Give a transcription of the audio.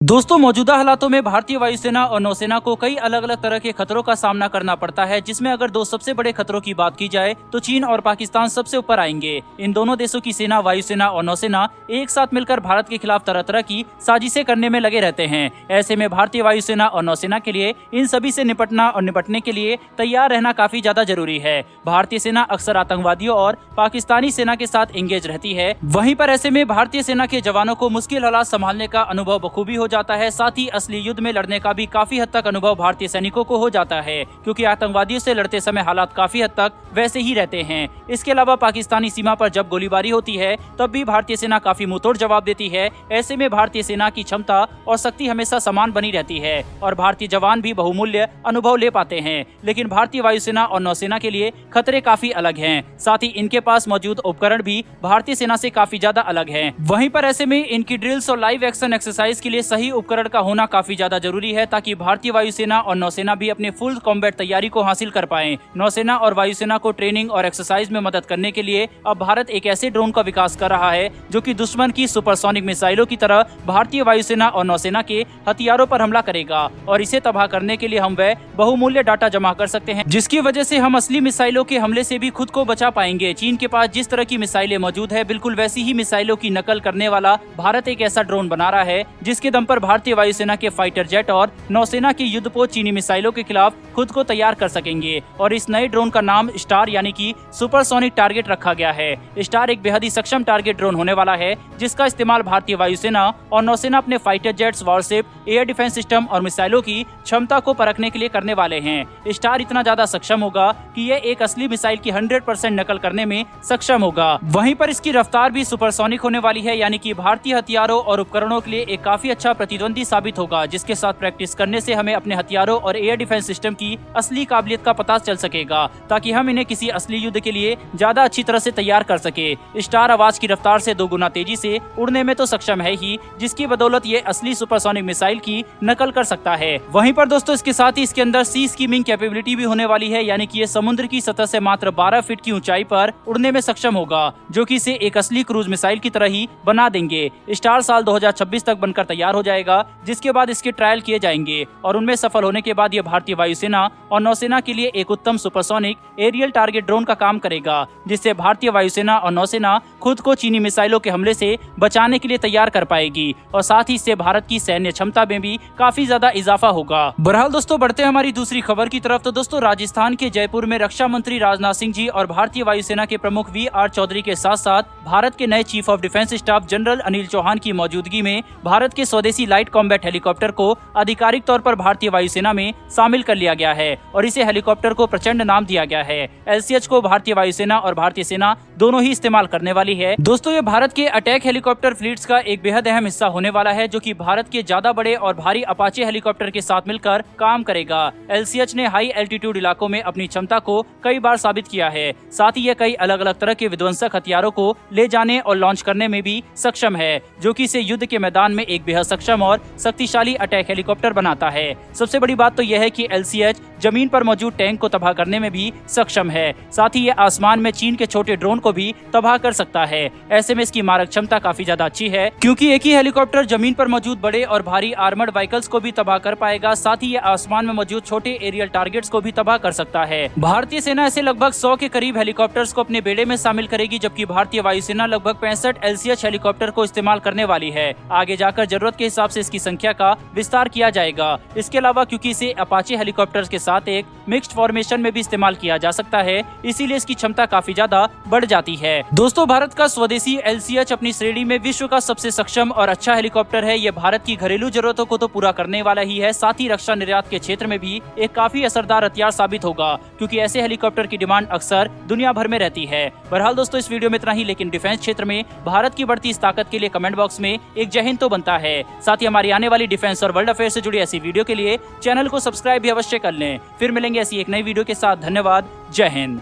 दोस्तों, मौजूदा हालातों में भारतीय वायुसेना और नौसेना को कई अलग अलग तरह के खतरों का सामना करना पड़ता है, जिसमें अगर दो सबसे बड़े खतरों की बात की जाए तो चीन और पाकिस्तान सबसे ऊपर आएंगे। इन दोनों देशों की सेना, वायुसेना और नौसेना एक साथ मिलकर भारत के खिलाफ तरह तरह की साजिशें करने में लगे रहते हैं। ऐसे में भारतीय वायुसेना और नौसेना के लिए इन सभी से निपटना और निपटने के लिए तैयार रहना काफी ज्यादा जरूरी है। भारतीय सेना अक्सर आतंकवादियों और पाकिस्तानी सेना के साथ एंगेज रहती है। वहीं पर ऐसे में भारतीय सेना के जवानों को मुश्किल हालात संभालने का अनुभव बखूबी हो जाता है। साथ ही असली युद्ध में लड़ने का भी काफी हद तक अनुभव भारतीय सैनिकों को हो जाता है, क्योंकि आतंकवादियों से लड़ते समय हालात काफी हद तक वैसे ही रहते हैं। इसके अलावा पाकिस्तानी सीमा पर जब गोलीबारी होती है तब भी भारतीय सेना काफी मुंहतोड़ जवाब देती है। ऐसे में भारतीय सेना की क्षमता और शक्ति हमेशा समान बनी रहती है और भारतीय जवान भी बहुमूल्य अनुभव ले पाते हैं। लेकिन भारतीय वायुसेना और नौसेना के लिए खतरे काफी अलग हैं। साथ ही इनके पास मौजूद उपकरण भी भारतीय सेना से काफी ज्यादा अलग हैं। वहीं पर ऐसे में इनकी ड्रिल्स और लाइव एक्शन एक्सरसाइज के लिए सही उपकरण का होना काफी ज्यादा जरूरी है, ताकि भारतीय वायुसेना और नौसेना भी अपने फुल कॉम्बैट तैयारी को हासिल कर पाएं। नौसेना और वायुसेना को ट्रेनिंग और एक्सरसाइज में मदद करने के लिए अब भारत एक ऐसे ड्रोन का विकास कर रहा है जो कि दुश्मन की सुपरसोनिक मिसाइलों की तरह भारतीय वायुसेना और नौसेना के हथियारों पर हमला करेगा और इसे तबाह करने के लिए हम वह बहुमूल्य डाटा जमा कर सकते हैं, जिसकी वजह से हम असली मिसाइलों के हमले से भी खुद को बचा पाएंगे। चीन के पास जिस तरह की मिसाइलें मौजूद है, बिल्कुल वैसी ही मिसाइलों की नकल करने वाला भारत एक ऐसा ड्रोन बना रहा है जिसके दम पर भारतीय वायुसेना के फाइटर जेट और नौसेना की युद्धपोत चीनी मिसाइलों के खिलाफ खुद को तैयार कर सकेंगे। और इस नए ड्रोन का नाम स्टार यानी कि सुपरसोनिक टारगेट रखा गया है। स्टार एक बेहद ही सक्षम टारगेट ड्रोन होने वाला है, जिसका इस्तेमाल भारतीय वायुसेना और नौसेना अपने fighter jets, worship, air defence system और मिसाइलों की क्षमता को परखने के लिए करने वाले हैं। स्टार इतना ज्यादा सक्षम होगा कि यह एक असली मिसाइल की 100% नकल करने में सक्षम होगा। वहीं पर इसकी रफ्तार भी सुपरसोनिक होने वाली है, यानी कि भारतीय हथियारों और उपकरणों के लिए एक काफी अच्छा प्रतिद्वंदी साबित होगा, जिसके साथ प्रैक्टिस करने से हमें अपने हथियारों और एयर डिफेंस सिस्टम की असली काबिलियत का पता चल सकेगा, ताकि हम इन्हें किसी असली युद्ध के लिए ज्यादा अच्छी तरह से तैयार कर सके। स्टार आवाज की रफ्तार से 2 गुना तेजी से उड़ने में तो सक्षम है ही, जिसकी बदौलत ये असली सुपरसोनिक मिसाइल की नकल कर सकता है। वहीं पर दोस्तों, इसके साथ ही इसके अंदर सी स्कीमिंग कैपेबिलिटी भी होने वाली है, यानी कि ये समुद्र की सतह से मात्र 12 फीट की ऊंचाई पर उड़ने में सक्षम होगा, जो कि इसे एक असली क्रूज मिसाइल की तरह ही बना देंगे। स्टार साल 2026 तक बनकर तैयार हो जाएगा, जिसके बाद इसके ट्रायल किए जाएंगे और उनमें सफल होने के बाद यह भारतीय वायुसेना और नौसेना के लिए एक उत्तम सुपरसोनिक एरियल टारगेट ड्रोन का काम करेगा, जिससे भारतीय वायुसेना और नौसेना खुद को चीनी मिसाइलों के हमले से बचाने के लिए तैयार कर पाएगी और साथ ही इससे भारत की सैन्य क्षमता में भी काफी ज्यादा इजाफा होगा। बहरहाल दोस्तों, बढ़ते हैं हमारी दूसरी खबर की तरफ। तो दोस्तों, राजस्थान के जयपुर में रक्षा मंत्री राजनाथ सिंह जी और भारतीय वायुसेना के प्रमुख VR चौधरी के साथ साथ भारत के नए chief of defence staff general Anil Chauhan की मौजूदगी में भारत के स्वदेशी लाइट कॉम्बैट हेलीकॉप्टर को आधिकारिक तौर पर भारतीय वायुसेना में शामिल कर लिया गया है और इसे हेलीकॉप्टर को प्रचंड नाम दिया गया है। LCH को भारतीय वायुसेना और भारतीय सेना दोनों ही इस्तेमाल करने वाली है। दोस्तों, ये भारत के अटैक हेलीकॉप्टर फ्लीट्स का एक बेहद अहम हिस्सा होने वाला है, जो कि भारत के ज्यादा बड़े और भारी अपाचे हेलीकॉप्टर के साथ मिलकर काम करेगा। LCH ने हाई एल्टीट्यूड इलाकों में अपनी क्षमता को कई बार साबित किया है। साथ ही यह कई अलग अलग तरह के विध्वंसक हथियारों को ले जाने और लॉन्च करने में भी सक्षम है, जो कि इसे युद्ध के मैदान में एक बेहद सक्षम और शक्तिशाली अटैक हेलीकॉप्टर बनाता है। सबसे बड़ी बात तो यह है कि LCH जमीन पर मौजूद टैंक को तबाह करने में भी सक्षम है। साथ ही यह आसमान में चीन के छोटे ड्रोन को भी तबाह कर सकता है। ऐसे में इसकी मारक क्षमता काफी ज्यादा अच्छी है, क्योंकि एक ही हेलीकॉप्टर जमीन पर मौजूद बड़े और भारी आर्मर्ड व्हीकल्स को भी तबाह कर पाएगा। साथ ही यह आसमान में मौजूद छोटे एरियल टारगेट्स को भी तबाह कर सकता है। भारतीय सेना ऐसे लगभग 100 के करीब हेलीकॉप्टर्स को अपने बेड़े में शामिल करेगी, जबकि भारतीय वायुसेना लगभग 65 LCH हेलीकॉप्टर को इस्तेमाल करने वाली है। आगे जाकर जरूरत के हिसाब से इसकी संख्या का विस्तार किया जाएगा। इसके अलावा क्योंकि इसे अपाचे हेलीकॉप्टर्स के साथ एक मिक्स्ड फॉर्मेशन में भी इस्तेमाल किया जा सकता है, इसीलिए इसकी क्षमता काफी ज्यादा बढ़ जाती है। दोस्तों, भारत का स्वदेशी LCH अपनी श्रेणी में विश्व का सबसे सक्षम और अच्छा हेलीकॉप्टर है। ये भारत की घरेलू जरूरतों को तो पूरा करने वाला ही है, साथ ही रक्षा निर्यात के क्षेत्र में भी एक काफी असरदार हथियार साबित होगा, क्योंकि ऐसे हेलीकॉप्टर की डिमांड अक्सर दुनिया भर में रहती है। बहरहाल दोस्तों, इस वीडियो में इतना ही, लेकिन डिफेंस क्षेत्र में भारत की बढ़ती इस ताकत के लिए कमेंट बॉक्स में एक जय हिंद तो बनता है। साथ ही हमारी आने वाली डिफेंस और वर्ल्ड अफेयर से जुड़ी ऐसी वीडियो के लिए चैनल को सब्सक्राइब भी अवश्य कर लें। फिर मिलेंगे ऐसी एक नई वीडियो के साथ। धन्यवाद। जय हिंद।